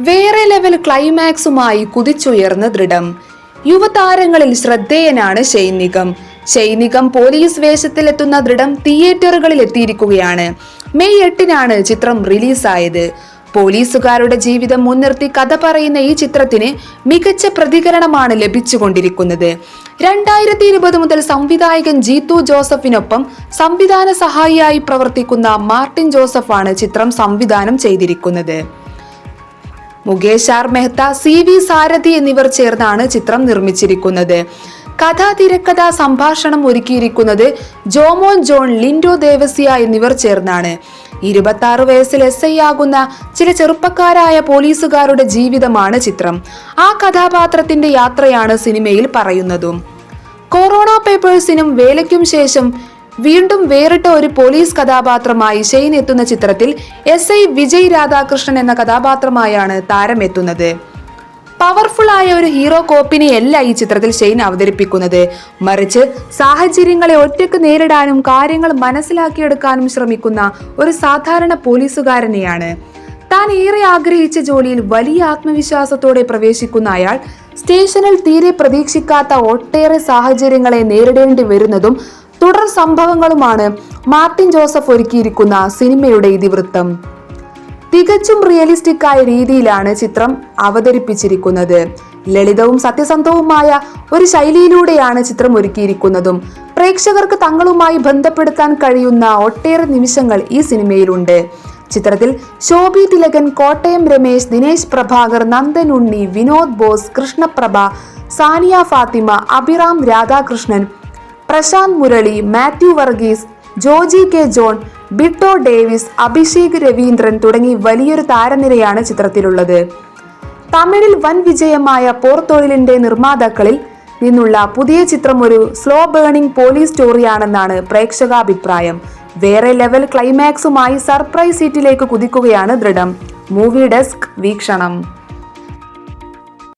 വേറെ level ക്ലൈമാക്സുമായി കുതിച്ചുയർന്ന ദൃഢം. യുവതാരങ്ങളിൽ ശ്രദ്ധേയനാണ് Shane Nigam police വേഷത്തിലെത്തുന്ന ദൃഢം തിയേറ്ററുകളിൽ എത്തിയിരിക്കുകയാണ്. മെയ് 8-നാണ് ചിത്രം റിലീസായത്. പോലീസുകാരുടെ ജീവിതം മുൻനിർത്തി കഥ പറയുന്ന ഈ ചിത്രത്തിന് മികച്ച പ്രതികരണമാണ് ലഭിച്ചുകൊണ്ടിരിക്കുന്നത്. 2020 മുതൽ സംവിധായകൻ ജീത്തു ജോസഫിനൊപ്പം സംവിധാന സഹായിയായി പ്രവർത്തിക്കുന്ന മാർട്ടിൻ ജോസഫാണ് ചിത്രം സംവിധാനം ചെയ്തിരിക്കുന്നത്. മുകേഷ് ആർ മെഹ്ത്ത, CV സാരഥി എന്നിവർ ചേർന്നാണ് ചിത്രം നിർമ്മിച്ചിരിക്കുന്നത്. കഥ, തിരക്കഥ, സംഭാഷണം ഒരുക്കിയിരിക്കുന്നത് ജോമോൻ ജോൺ, ലിൻഡോ ദേവസ്യ എന്നിവർ ചേർന്നാണ്. 26 വയസ്സിൽ SI ആകുന്ന ചില ചെറുപ്പക്കാരായ പോലീസുകാരുടെ ജീവിതമാണ് ചിത്രം. ആ കഥാപാത്രത്തിന്റെ യാത്രയാണ് സിനിമയിൽ പറയുന്നതും. കൊറോണ പേപ്പേഴ്സിനും വേലയ്ക്കും ശേഷം വീണ്ടും വേറിട്ട ഒരു പോലീസ് കഥാപാത്രമായി ഷെയ്ൻ എത്തുന്ന ചിത്രത്തിൽ SI വിജയ് രാധാകൃഷ്ണൻ എന്ന കഥാപാത്രമായാണ് താരം എത്തുന്നത്. പവർഫുൾ ആയ ഒരു ഹീറോ കോപ്പിനെയല്ല ഈ ചിത്രത്തിൽ ഷെയ്ൻ അവതരിപ്പിക്കുന്നത്, മറിച്ച് സാഹചര്യങ്ങളെ ഒറ്റയ്ക്ക് നേരിടാനും കാര്യങ്ങൾ മനസ്സിലാക്കിയെടുക്കാനും ശ്രമിക്കുന്ന ഒരു സാധാരണ പോലീസുകാരനെയാണ്. താൻ ഏറെ ആഗ്രഹിച്ച ജോലിയിൽ വലിയ ആത്മവിശ്വാസത്തോടെ പ്രവേശിക്കുന്ന അയാൾ സ്റ്റേഷനിൽ തീരെ പ്രതീക്ഷിക്കാത്ത ഒട്ടേറെ സാഹചര്യങ്ങളെ നേരിടേണ്ടി വരുന്നതും തുടർ സംഭവങ്ങളുമാണ് മാർട്ടിൻ ജോസഫ് ഒരുക്കിയിരിക്കുന്ന സിനിമയുടെ ഇതിവൃത്തം. തികച്ചും റിയലിസ്റ്റിക് ആയ രീതിയിലാണ് ചിത്രം അവതരിപ്പിച്ചിരിക്കുന്നത്. ലളിതവും സത്യസന്ധവുമായ ഒരു ശൈലിയിലൂടെയാണ് ചിത്രം ഒരുക്കിയിരിക്കുന്നതും. പ്രേക്ഷകർക്ക് തങ്ങളുമായി ബന്ധപ്പെടുത്താൻ കഴിയുന്ന ഒട്ടേറെ നിമിഷങ്ങൾ ഈ സിനിമയിലുണ്ട്. ചിത്രത്തിൽ ശോഭി തിലകൻ, കോട്ടയം രമേശ്, ദിനേശ് പ്രഭാകർ, നന്ദൻ ഉണ്ണി, വിനോദ് ബോസ്, കൃഷ്ണപ്രഭ, സാനിയ ഫാത്തിമ, അഭിറാം രാധാകൃഷ്ണൻ, പ്രശാന്ത് മുരളി, മാത്യു വർഗീസ്, ജോജി കെ ജോൺ, ബിട്ടോ ഡേവിസ്, അഭിഷേക് രവീന്ദ്രൻ തുടങ്ങി വലിയൊരു താരനിരയാണ് ചിത്രത്തിലുള്ളത്. തമിഴിൽ വൻ വിജയമായ പോർത്തൊഴിലിന്റെ നിർമ്മാതാക്കളിൽ നിന്നുള്ള പുതിയ ചിത്രം ഒരു സ്ലോ ബേണിംഗ് പോലീസ് സ്റ്റോറിയാണെന്നാണ് പ്രേക്ഷകാഭിപ്രായം. വേറെ ലെവൽ ക്ലൈമാക്സുമായി സർപ്രൈസ് ഹിറ്റിലേക്ക് കുതിക്കുകയാണ് ദൃഢം. മൂവി ഡെസ്ക്, വീക്ഷണം.